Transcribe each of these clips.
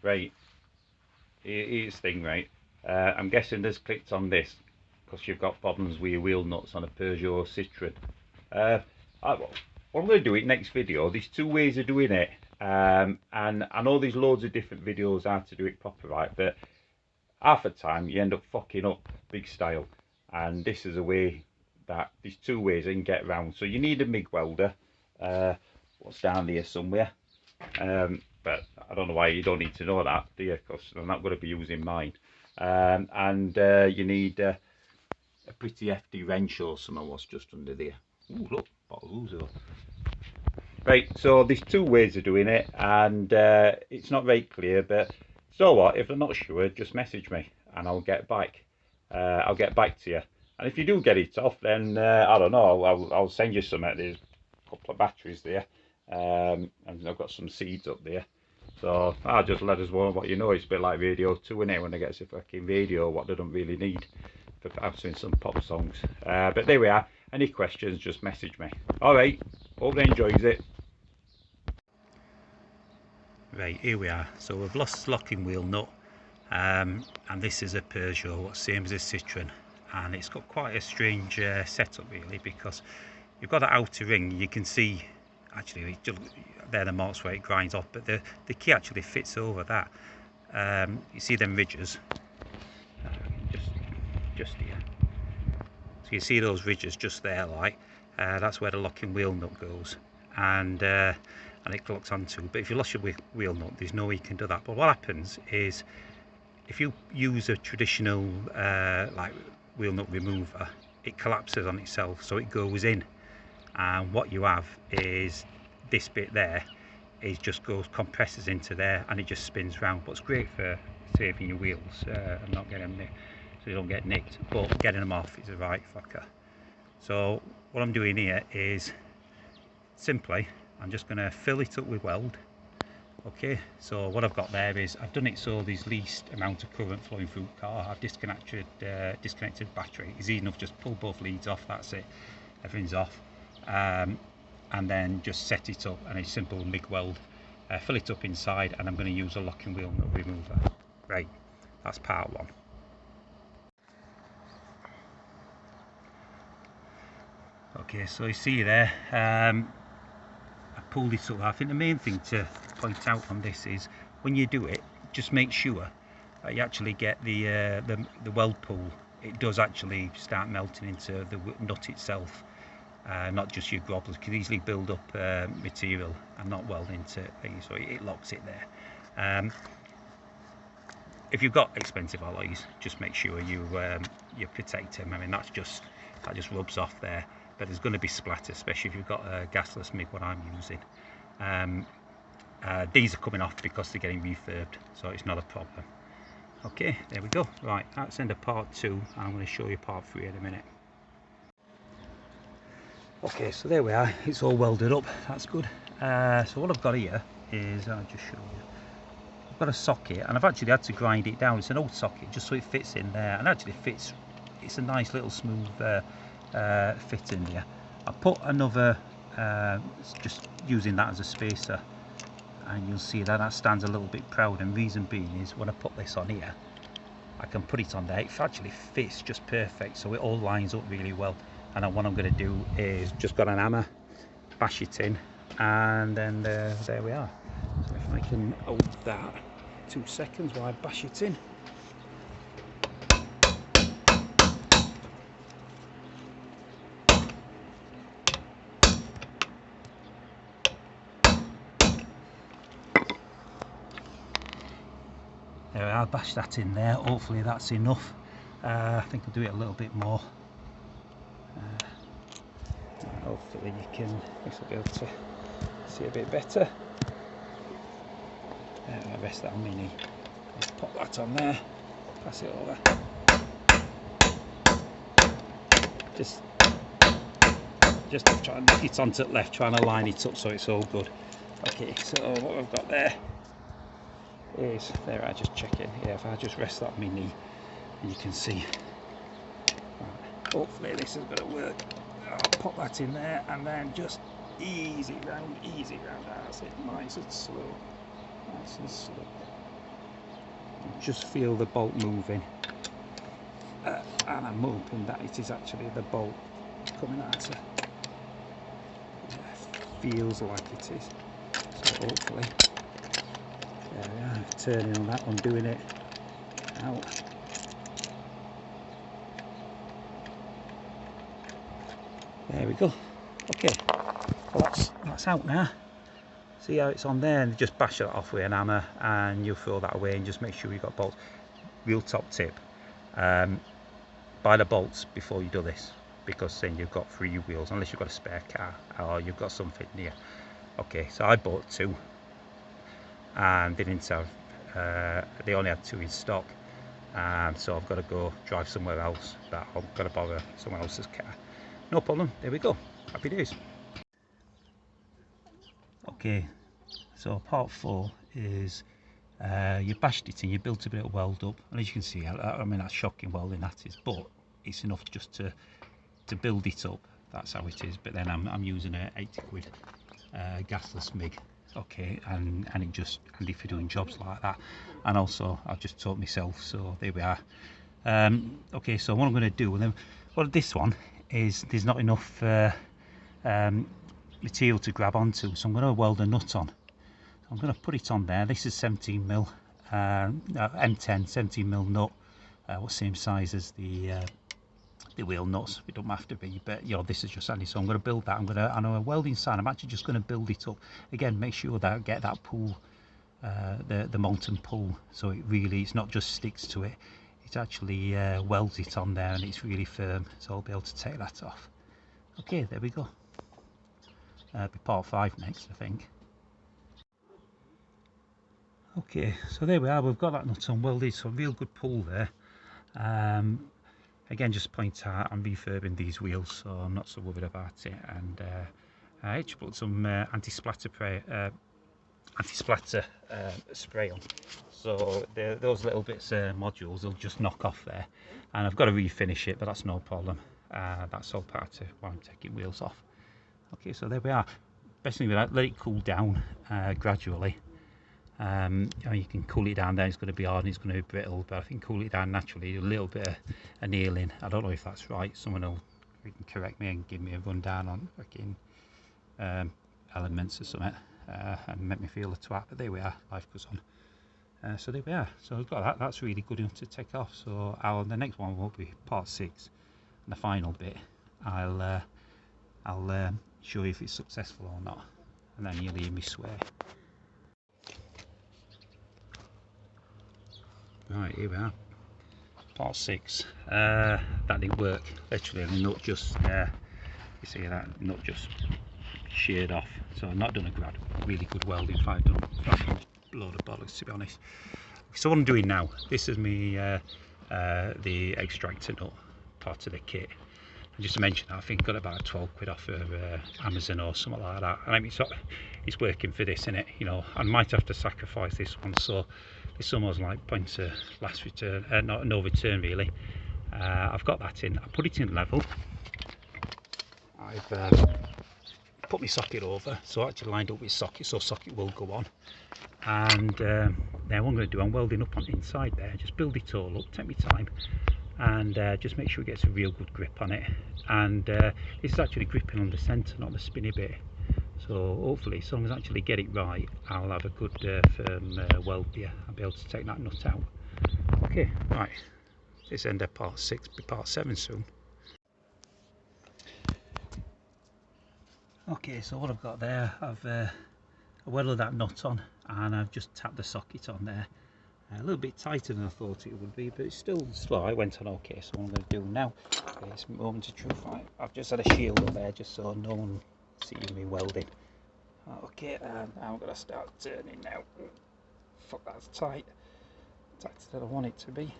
Right, here's the thing, right? I'm guessing there's clicked on this because you've got problems with your wheel nuts on a Peugeot Citroen. What I'm going to do it next video. There's two ways of doing it, and I know there's loads of different videos how to do it proper, right? But half the time you end up fucking up big style, and this is a way that there's two ways I can get around. So you need a MIG welder. What's down here somewhere? But I don't know why you don't need to know that, do you? Because I'm not going to be using mine. You need a pretty hefty wrench or something. What's just under there? Ooh, look, bottle of Right, so there's two ways of doing it, and it's not very clear, but so what, if I'm not sure, just message me and I'll get back. I'll get back to you. And if you do get it off, then I don't know, I'll send you some. There's a couple of batteries there, and I've got some seeds up there. So I'll just let us know what you know. It's a bit like Radio 2, innit, when they get a fucking radio, what they don't really need for answering some pop songs. But there we are. Any questions, just message me. Alright, hope they enjoys it. Right, here we are. So we've lost the locking wheel nut, and this is a Peugeot, same as a Citroen, and it's got quite a strange setup really, because you've got that outer ring. You can see actually there the marks where it grinds off, but the key actually fits over that. You see them ridges, just here. So you see those ridges just there, like that's where the locking wheel nut goes, and it locks onto. But if you lost your wheel nut, there's no way you can do that. But what happens is, if you use a traditional like wheel nut remover, it collapses on itself, so it goes in, and what you have is this bit there is just compresses into there, and it just spins round. But it's great for saving your wheels and not getting them nicked, so you don't get nicked, but getting them off is a right fucker. So what I'm doing here is simply I'm just going to fill it up with weld. Okay, so what I've got there is I've done it so there's least amount of current flowing through the car. I've disconnected battery. It's easy enough, just pull both leads off, that's it, everything's off. And then just set it up, and a simple MIG weld, fill it up inside, and I'm going to use a locking wheel nut remover. Right, that's part one. Okay, so you see there, I pulled this up. I think the main thing to point out on this is when you do it, just make sure that you actually get the weld pool. It does actually start melting into the nut itself, not just your groblers. Can easily build up material and not weld into things, so it locks it there. If you've got expensive alloys, just make sure you protect them. I mean, that just rubs off there. But there's going to be splatter, especially if you've got a gasless MIG, what I'm using. These are coming off because they're getting refurbed, so it's not a problem. Okay, there we go. Right, that's end of part 2, and I'm going to show you part 3 in a minute. Okay, so there we are. It's all welded up. That's good. So what I've got here is, I'll just show you. I've got a socket, and I've actually had to grind it down. It's an old socket, just so it fits in there, and actually fits. It's a nice little smooth fit in there. I put another, just using that as a spacer, and you'll see that stands a little bit proud, and reason being is when I put this on here, I can put it on there. It actually fits just perfect, so it all lines up really well. And then what I'm going to do is just got an hammer, bash it in, and then there we are. So if I can hold that 2 seconds while I bash it in. There we are, bash that in there. Hopefully that's enough. I think I'll do it a little bit more. Hopefully you can be able to see a bit better. I'll rest that on my knee. Just pop that on there, pass it over. Just try and knock it onto the left, trying to line it up so it's all good. Okay, so what we've got there is, there I just check in. Yeah, if I just rest that on my knee, and you can see. Right, hopefully this is going to work. I'll pop that in there, and then just easy round, that's it, nice and slow, nice and slow. just feel the bolt moving, and I'm hoping that it is actually the bolt coming at her. Yeah, feels like it is, so hopefully there we are, turning on that one, doing it out. There we go. Okay, well that's out now. See how it's on there, and just bash it off with an hammer and you'll throw that away, and just make sure you've got bolts. Real top tip, buy the bolts before you do this, because then you've got 3 wheels, unless you've got a spare car or you've got something near. Okay, so I bought 2 and they didn't have, they only had 2 in stock, and so I've got to go drive somewhere else, but I've got to borrow someone else's car. No problem, there we go, happy days. Okay, so part 4 is you bashed it in, you built a bit of weld up, and as you can see, I mean, that's shocking welding that is, but it's enough just to build it up. That's how it is. But then I'm using a 80 quid gasless MIG. Okay, and it just handy for doing jobs like that, and also I've just taught myself, so there we are. Okay, so what I'm going to do, and then well, this one is there's not enough material to grab onto, so I'm going to weld a nut on. I'm going to put it on there. This is 17mm M10 17mm nut, same size as the wheel nuts. It don't have to be, but you know, this is just handy. So I'm going to build that. I know a welding sign. I'm actually just going to build it up again. Make sure that I get that pull, the molten pull, so it's not just sticks to it. It actually welds it on there, and it's really firm. So I'll be able to take that off. Okay, there we go. Be part 5 next, I think. Okay, so there we are. We've got that nut on welded, so real good pull there. Again, just point out, I'm refurbing these wheels, so I'm not so worried about it. And I actually put some anti-splatter spray on, so those little bits modules will just knock off there, and I've got to refinish it, but that's no problem. That's all part of why I'm taking wheels off. Okay, so there we are. Best thing about that, let it cool down gradually. You can cool it down there, it's going to be hard and it's going to be brittle, but I think cool it down naturally, a little bit of annealing. I don't know if that's right, someone will correct me and give me a rundown on fucking elements or something, and make me feel a twat, but there we are, life goes on. So there we are, so I've got that. That's really good enough to take off. So the next one will be part 6, and the final bit I'll show you if it's successful or not, and then you'll hear me swear. Right, here we are, part 6. That didn't work, literally. The nut just, you see that nut just sheared off, so I've not done a really good welding. If I've done a load of bollocks, to be honest. So what I'm doing now, this is me the extractor nut, part of the kit. And just to mention that, I think I got about 12 quid off of Amazon or something like that. And I mean, it's working for this, innit? You know, I might have to sacrifice this one, so it's almost like point of last return, no return really. I've got that in. I put it in level. I've put my socket over, so I actually lined up with socket, so socket will go on. And then what I'm going to do, I'm welding up on the inside there. Just build it all up, take my time, and just make sure it gets a real good grip on it. And this is actually gripping on the centre, not the spinny bit. So hopefully, as long as I actually get it right, I'll have a good firm weld here. I'll be able to take that nut out. Okay, right. This end of part 6, be part 7 soon. Okay, so what I've got there, I've welded that nut on, and I've just tapped the socket on there. A little bit tighter than I thought it would be, but it's still slow. It went on okay. So what I'm going to do now, okay, it's a moment of truth. I've just had a shield up there just so no one sees me welding. Okay, I'm going to start turning now. Fuck, that's tight. Tighter than I want it to be.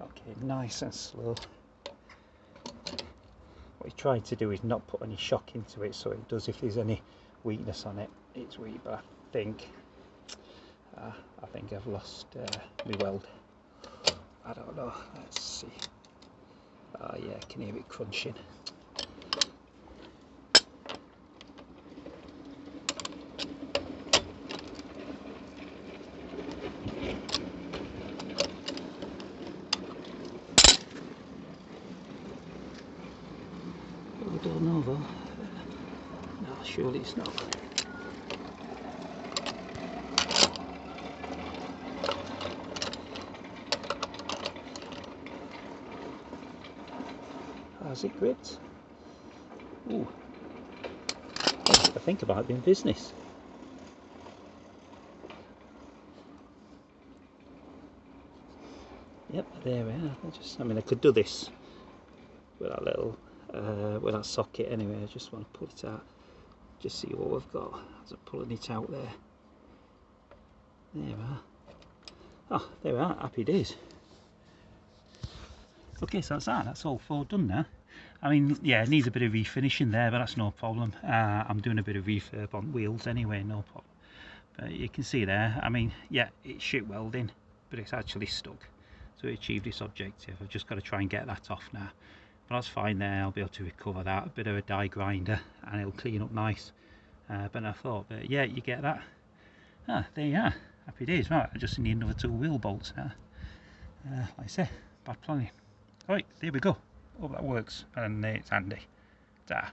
Okay, nice and slow. What you're trying to do is not put any shock into it, so it does, if there's any weakness on it, it's weak. But I think I've lost my weld. I don't know. Let's see. Oh yeah, I can hear it crunching. though. No, surely it's not. How's it gripped? Ooh. I think about doing business. Yep, there we are. I mean, I could do this with that little, with that socket anyway. I just want to pull it out, just see what we've got as I'm pulling it out there. There we are. Oh, there we are. Happy days. Okay, so that's all four done now. I mean, yeah, it needs a bit of refinishing there, but that's no problem. I'm doing a bit of refurb on wheels anyway, no problem. But you can see there, I mean, yeah, it's shit welding, but it's actually stuck. So it achieved its objective. I've just got to try and get that off now. But that's fine there, I'll be able to recover that. A bit of a die grinder, and it'll clean up nice. But I thought, but yeah, you get that. Ah, there you are. Happy days. Right, I just need another 2 wheel bolts now. Like I say, bad planning. Right, there we go. Hope that works, and it's handy. Ta.